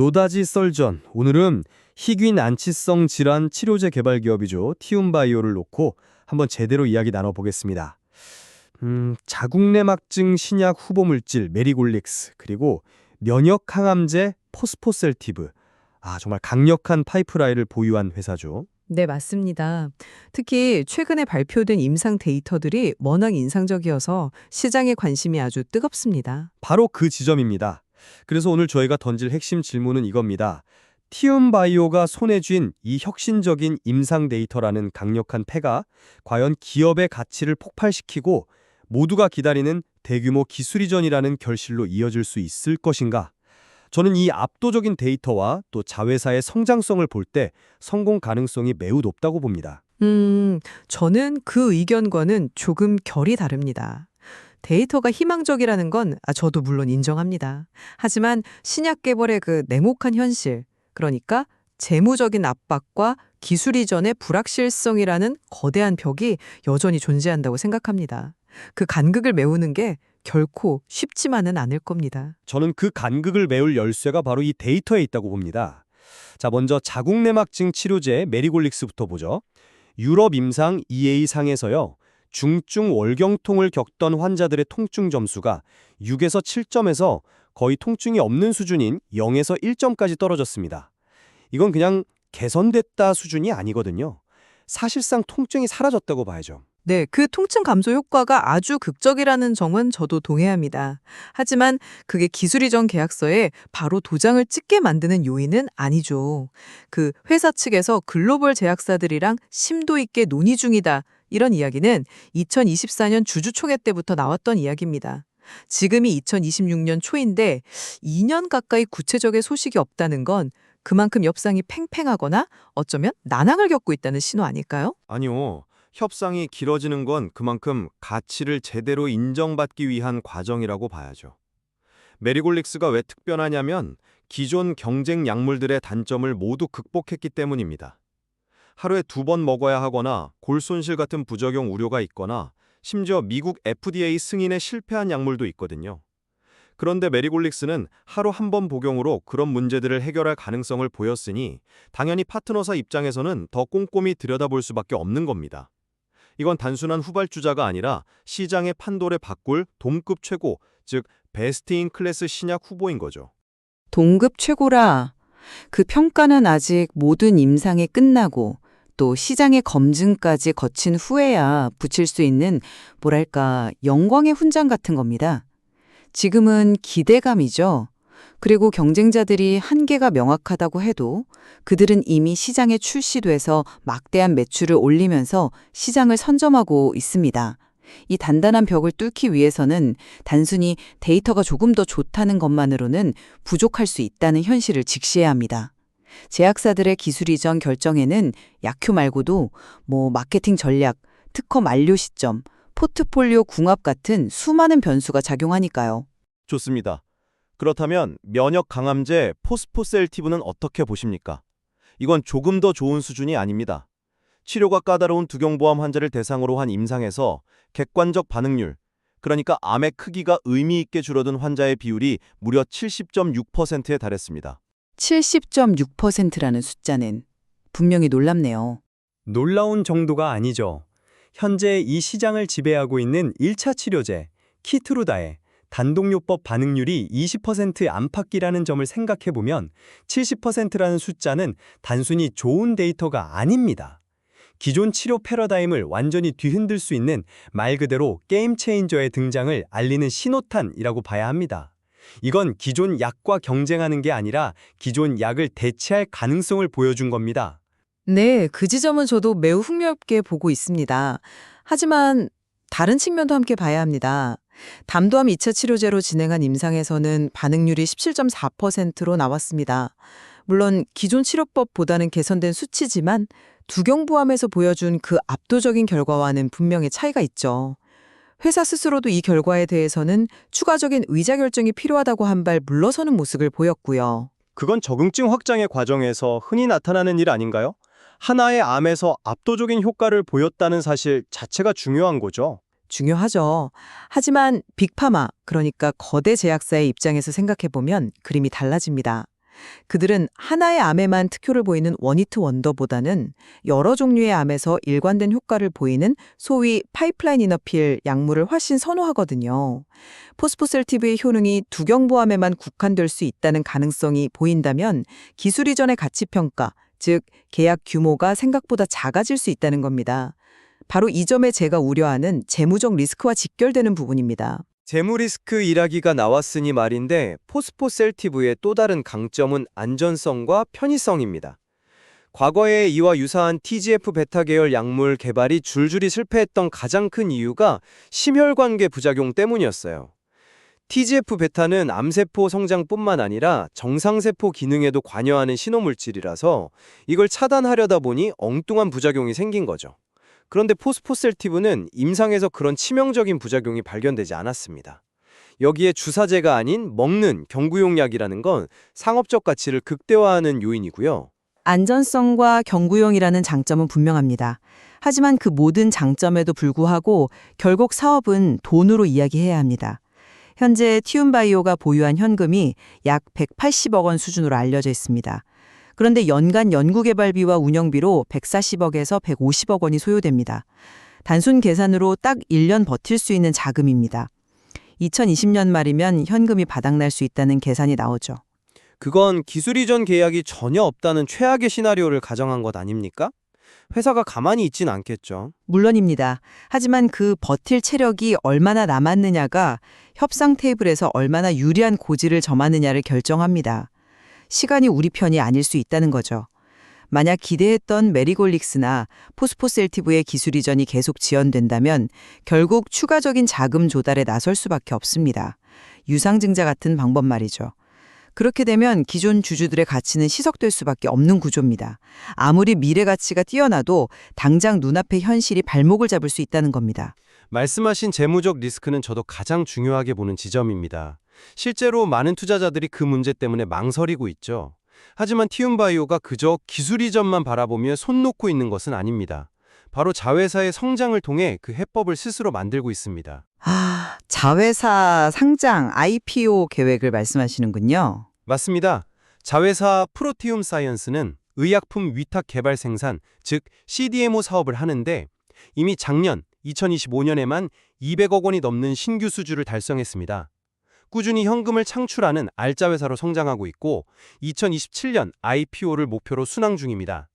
노다지 썰전. 오늘은 희귀 난치성 질환 치료제 개발 기업이죠. 티움바이오를 놓고 한번 제대로 이야기 나눠보겠습니다. 자궁내막증 신약 후보 물질 메리골릭스, 그리고 면역 항암제 포스포셀티브. 정말 강력한 파이프라인을 보유한 회사죠. 네, 맞습니다. 특히 최근에 발표된 임상 데이터들이 워낙 인상적이어서 시장의 관심이 아주 뜨겁습니다. 바로 그 지점입니다. 그래서 오늘 저희가 던질 핵심 질문은 이겁니다. 티움바이오가 손에 쥔 이 혁신적인 임상 데이터라는 강력한 패가 과연 기업의 가치를 폭발시키고 모두가 기다리는 대규모 기술 이전이라는 결실로 이어질 수 있을 것인가? 저는 이 압도적인 데이터와 또 자회사의 성장성을 볼 때 성공 가능성이 매우 높다고 봅니다. 저는 그 의견과는 조금 결이 다릅니다. 데이터가 희망적이라는 건 저도 물론 인정합니다. 하지만 신약 개발의 그 냉혹한 현실, 그러니까 재무적인 압박과 기술 이전의 불확실성이라는 거대한 벽이 여전히 존재한다고 생각합니다. 그 간극을 메우는 게 결코 쉽지만은 않을 겁니다. 저는 그 간극을 메울 열쇠가 바로 이 데이터에 있다고 봅니다. 자, 먼저 자궁내막증 치료제 메리골릭스부터 보죠. 유럽 임상 EA상에서요. 중증 월경통을 겪던 환자들의 통증 점수가 6에서 7점에서 거의 통증이 없는 수준인 0에서 1점까지 떨어졌습니다. 이건 그냥 개선됐다 수준이 아니거든요. 사실상 통증이 사라졌다고 봐야죠. 네, 그 통증 감소 효과가 아주 극적이라는 점은 저도 동의합니다. 하지만 그게 기술 이전 계약서에 바로 도장을 찍게 만드는 요인은 아니죠. 그 회사 측에서 글로벌 제약사들이랑 심도 있게 논의 중이다. 이런 이야기는 2024년 주주총회 때부터 나왔던 이야기입니다. 지금이 2026년 초인데 2년 가까이 구체적인 소식이 없다는 건 그만큼 협상이 팽팽하거나 어쩌면 난항을 겪고 있다는 신호 아닐까요? 아니요. 협상이 길어지는 건 그만큼 가치를 제대로 인정받기 위한 과정이라고 봐야죠. 메리골릭스가 왜 특별하냐면 기존 경쟁 약물들의 단점을 모두 극복했기 때문입니다. 하루에 2번 먹어야 하거나 골손실 같은 부작용 우려가 있거나 심지어 미국 FDA 승인에 실패한 약물도 있거든요. 그런데 메리골릭스는 하루 1번 복용으로 그런 문제들을 해결할 가능성을 보였으니 당연히 파트너사 입장에서는 더 꼼꼼히 들여다볼 수밖에 없는 겁니다. 이건 단순한 후발주자가 아니라 시장의 판도를 바꿀 동급 최고, 즉 베스트 인 클래스 신약 후보인 거죠. 동급 최고라. 그 평가는 아직 모든 임상이 끝나고 또 시장의 검증까지 거친 후에야 붙일 수 있는 뭐랄까 영광의 훈장 같은 겁니다. 지금은 기대감이죠. 그리고 경쟁자들이 한계가 명확하다고 해도 그들은 이미 시장에 출시돼서 막대한 매출을 올리면서 시장을 선점하고 있습니다. 이 단단한 벽을 뚫기 위해서는 단순히 데이터가 조금 더 좋다는 것만으로는 부족할 수 있다는 현실을 직시해야 합니다. 제약사들의 기술 이전 결정에는 약효 말고도 마케팅 전략, 특허 만료 시점, 포트폴리오 궁합 같은 수많은 변수가 작용하니까요. 좋습니다. 그렇다면 면역 강암제 포스포셀티브는 어떻게 보십니까? 이건 조금 더 좋은 수준이 아닙니다. 치료가 까다로운 두경보암 환자를 대상으로 한 임상에서 객관적 반응률, 그러니까 암의 크기가 의미 있게 줄어든 환자의 비율이 무려 70.6%에 달했습니다. 70.6%라는 숫자는 분명히 놀랍네요. 놀라운 정도가 아니죠. 현재 이 시장을 지배하고 있는 1차 치료제 키트루다의 단독요법 반응률이 20% 안팎이라는 점을 생각해보면 70%라는 숫자는 단순히 좋은 데이터가 아닙니다. 기존 치료 패러다임을 완전히 뒤흔들 수 있는 말 그대로 게임 체인저의 등장을 알리는 신호탄이라고 봐야 합니다. 이건 기존 약과 경쟁하는 게 아니라 기존 약을 대체할 가능성을 보여준 겁니다. 네, 그 지점은 저도 매우 흥미롭게 보고 있습니다. 하지만 다른 측면도 함께 봐야 합니다. 담도암 2차 치료제로 진행한 임상에서는 반응률이 17.4%로 나왔습니다. 물론 기존 치료법보다는 개선된 수치지만 두경부암에서 보여준 그 압도적인 결과와는 분명히 차이가 있죠. 회사 스스로도 이 결과에 대해서는 추가적인 의사결정이 필요하다고 한 발 물러서는 모습을 보였고요. 그건 적응증 확장의 과정에서 흔히 나타나는 일 아닌가요? 하나의 암에서 압도적인 효과를 보였다는 사실 자체가 중요한 거죠. 중요하죠. 하지만 빅파마, 그러니까 거대 제약사의 입장에서 생각해보면 그림이 달라집니다. 그들은 하나의 암에만 특효를 보이는 원히트 원더보다는 여러 종류의 암에서 일관된 효과를 보이는 소위 파이프라인 이너필 약물을 훨씬 선호하거든요. 포스포셀티브의 효능이 두경부암에만 국한될 수 있다는 가능성이 보인다면 기술 이전의 가치평가, 즉 계약 규모가 생각보다 작아질 수 있다는 겁니다. 바로 이 점에 제가 우려하는 재무적 리스크와 직결되는 부분입니다. 재무 리스크 일하기가 나왔으니 말인데 포스포셀티브의 또 다른 강점은 안전성과 편의성입니다. 과거에 이와 유사한 TGF 베타 계열 약물 개발이 줄줄이 실패했던 가장 큰 이유가 심혈관계 부작용 때문이었어요. TGF 베타는 암세포 성장뿐만 아니라 정상세포 기능에도 관여하는 신호물질이라서 이걸 차단하려다 보니 엉뚱한 부작용이 생긴 거죠. 그런데 포스포셀티브는 임상에서 그런 치명적인 부작용이 발견되지 않았습니다. 여기에 주사제가 아닌 먹는 경구용 약이라는 건 상업적 가치를 극대화하는 요인이고요. 안전성과 경구용이라는 장점은 분명합니다. 하지만 그 모든 장점에도 불구하고 결국 사업은 돈으로 이야기해야 합니다. 현재 티움바이오가 보유한 현금이 약 180억 원 수준으로 알려져 있습니다. 그런데 연간 연구개발비와 운영비로 140억에서 150억 원이 소요됩니다. 단순 계산으로 딱 1년 버틸 수 있는 자금입니다. 2020년 말이면 현금이 바닥날 수 있다는 계산이 나오죠. 그건 기술 이전 계약이 전혀 없다는 최악의 시나리오를 가정한 것 아닙니까? 회사가 가만히 있진 않겠죠. 물론입니다. 하지만 그 버틸 체력이 얼마나 남았느냐가 협상 테이블에서 얼마나 유리한 고지를 점하느냐를 결정합니다. 시간이 우리 편이 아닐 수 있다는 거죠. 만약 기대했던 메리골릭스나 포스포셀티브의 기술 이전이 계속 지연된다면 결국 추가적인 자금 조달에 나설 수밖에 없습니다. 유상증자 같은 방법 말이죠. 그렇게 되면 기존 주주들의 가치는 희석될 수밖에 없는 구조입니다. 아무리 미래 가치가 뛰어나도 당장 눈앞의 현실이 발목을 잡을 수 있다는 겁니다. 말씀하신 재무적 리스크는 저도 가장 중요하게 보는 지점입니다. 실제로 많은 투자자들이 그 문제 때문에 망설이고 있죠. 하지만 티움바이오가 그저 기술 이전만 바라보며 손 놓고 있는 것은 아닙니다. 바로 자회사의 성장을 통해 그 해법을 스스로 만들고 있습니다. 자회사 상장 IPO 계획을 말씀하시는군요. 맞습니다. 자회사 프로티움 사이언스는 의약품 위탁 개발 생산, 즉 CDMO 사업을 하는데 이미 작년 2025년에만 200억 원이 넘는 신규 수주를 달성했습니다. 꾸준히 현금을 창출하는 알짜 회사로 성장하고 있고 2027년 IPO를 목표로 순항 중입니다.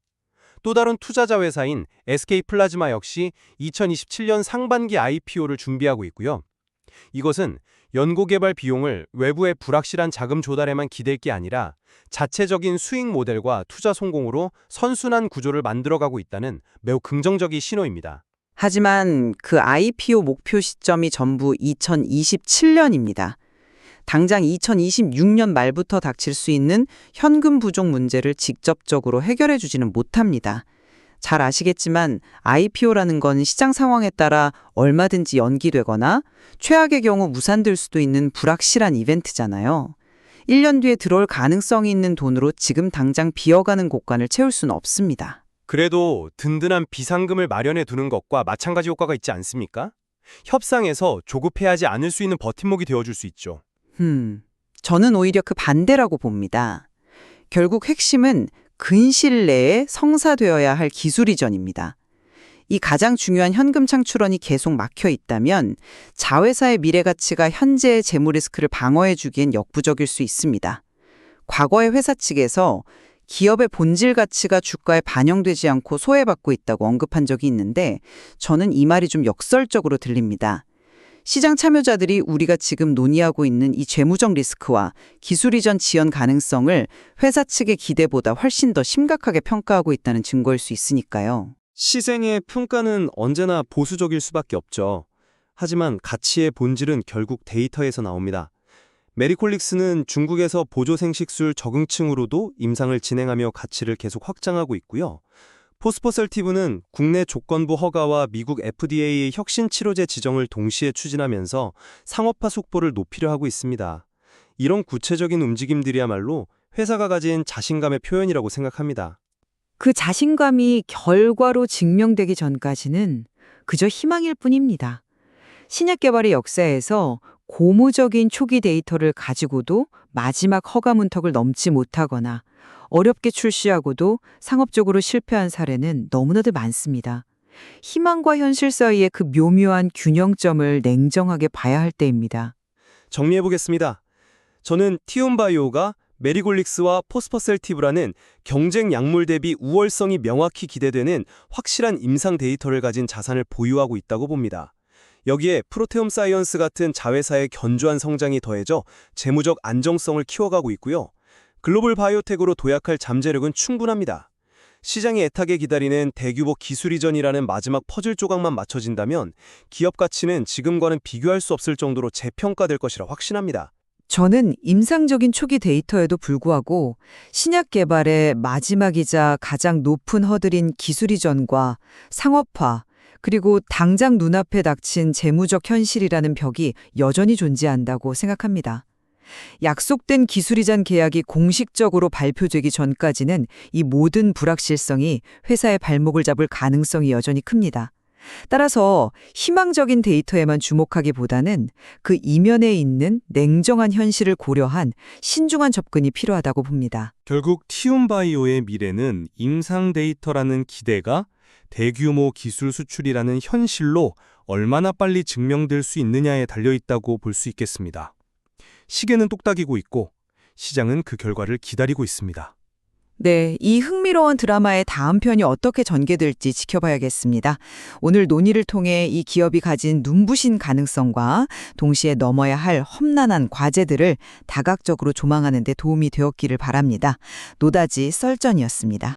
또 다른 투자자 회사인 SK 플라즈마 역시 2027년 상반기 IPO를 준비하고 있고요. 이것은 연구개발 비용을 외부의 불확실한 자금 조달에만 기댈 게 아니라 자체적인 수익 모델과 투자 성공으로 선순환 구조를 만들어가고 있다는 매우 긍정적인 신호입니다. 하지만 그 IPO 목표 시점이 전부 2027년입니다. 당장 2026년 말부터 닥칠 수 있는 현금 부족 문제를 직접적으로 해결해 주지는 못합니다. 잘 아시겠지만 IPO라는 건 시장 상황에 따라 얼마든지 연기되거나 최악의 경우 무산될 수도 있는 불확실한 이벤트잖아요. 1년 뒤에 들어올 가능성이 있는 돈으로 지금 당장 비어가는 곳간을 채울 수는 없습니다. 그래도 든든한 비상금을 마련해 두는 것과 마찬가지 효과가 있지 않습니까? 협상에서 조급해하지 않을 수 있는 버팀목이 되어줄 수 있죠. 저는 오히려 그 반대라고 봅니다. 결국 핵심은 근시일 내에 성사되어야 할 기술 이전입니다. 이 가장 중요한 현금 창출원이 계속 막혀 있다면 자회사의 미래 가치가 현재의 재무 리스크를 방어해 주기엔 역부족일 수 있습니다. 과거의 회사 측에서 기업의 본질 가치가 주가에 반영되지 않고 소외받고 있다고 언급한 적이 있는데 저는 이 말이 좀 역설적으로 들립니다. 시장 참여자들이 우리가 지금 논의하고 있는 이 재무적 리스크와 기술 이전 지연 가능성을 회사 측의 기대보다 훨씬 더 심각하게 평가하고 있다는 증거일 수 있으니까요. 시장의 평가는 언제나 보수적일 수밖에 없죠. 하지만 가치의 본질은 결국 데이터에서 나옵니다. 메리콜릭스는 중국에서 보조생식술 적응층으로도 임상을 진행하며 가치를 계속 확장하고 있고요. 포스포셀티브는 국내 조건부 허가와 미국 FDA의 혁신 치료제 지정을 동시에 추진하면서 상업화 속도를 높이려 하고 있습니다. 이런 구체적인 움직임들이야말로 회사가 가진 자신감의 표현이라고 생각합니다. 그 자신감이 결과로 증명되기 전까지는 그저 희망일 뿐입니다. 신약 개발의 역사에서 고무적인 초기 데이터를 가지고도 마지막 허가 문턱을 넘지 못하거나 어렵게 출시하고도 상업적으로 실패한 사례는 너무나도 많습니다. 희망과 현실 사이의 그 묘묘한 균형점을 냉정하게 봐야 할 때입니다. 정리해보겠습니다. 저는 티움바이오가 메리골릭스와 포스퍼셀티브라는 경쟁 약물 대비 우월성이 명확히 기대되는 확실한 임상 데이터를 가진 자산을 보유하고 있다고 봅니다. 여기에 프로테움 사이언스 같은 자회사의 견조한 성장이 더해져 재무적 안정성을 키워가고 있고요. 글로벌 바이오텍으로 도약할 잠재력은 충분합니다. 시장이 애타게 기다리는 대규모 기술 이전이라는 마지막 퍼즐 조각만 맞춰진다면 기업 가치는 지금과는 비교할 수 없을 정도로 재평가될 것이라 확신합니다. 저는 임상적인 초기 데이터에도 불구하고 신약 개발의 마지막이자 가장 높은 허들인 기술 이전과 상업화, 그리고 당장 눈앞에 닥친 재무적 현실이라는 벽이 여전히 존재한다고 생각합니다. 약속된 기술 이전 계약이 공식적으로 발표되기 전까지는 이 모든 불확실성이 회사의 발목을 잡을 가능성이 여전히 큽니다. 따라서 희망적인 데이터에만 주목하기보다는 그 이면에 있는 냉정한 현실을 고려한 신중한 접근이 필요하다고 봅니다. 결국 티움바이오의 미래는 임상 데이터라는 기대가 대규모 기술 수출이라는 현실로 얼마나 빨리 증명될 수 있느냐에 달려있다고 볼 수 있겠습니다. 시계는 똑딱이고 있고 시장은 그 결과를 기다리고 있습니다. 네, 이 흥미로운 드라마의 다음 편이 어떻게 전개될지 지켜봐야겠습니다. 오늘 논의를 통해 이 기업이 가진 눈부신 가능성과 동시에 넘어야 할 험난한 과제들을 다각적으로 조망하는 데 도움이 되었기를 바랍니다. 노다지 썰전이었습니다.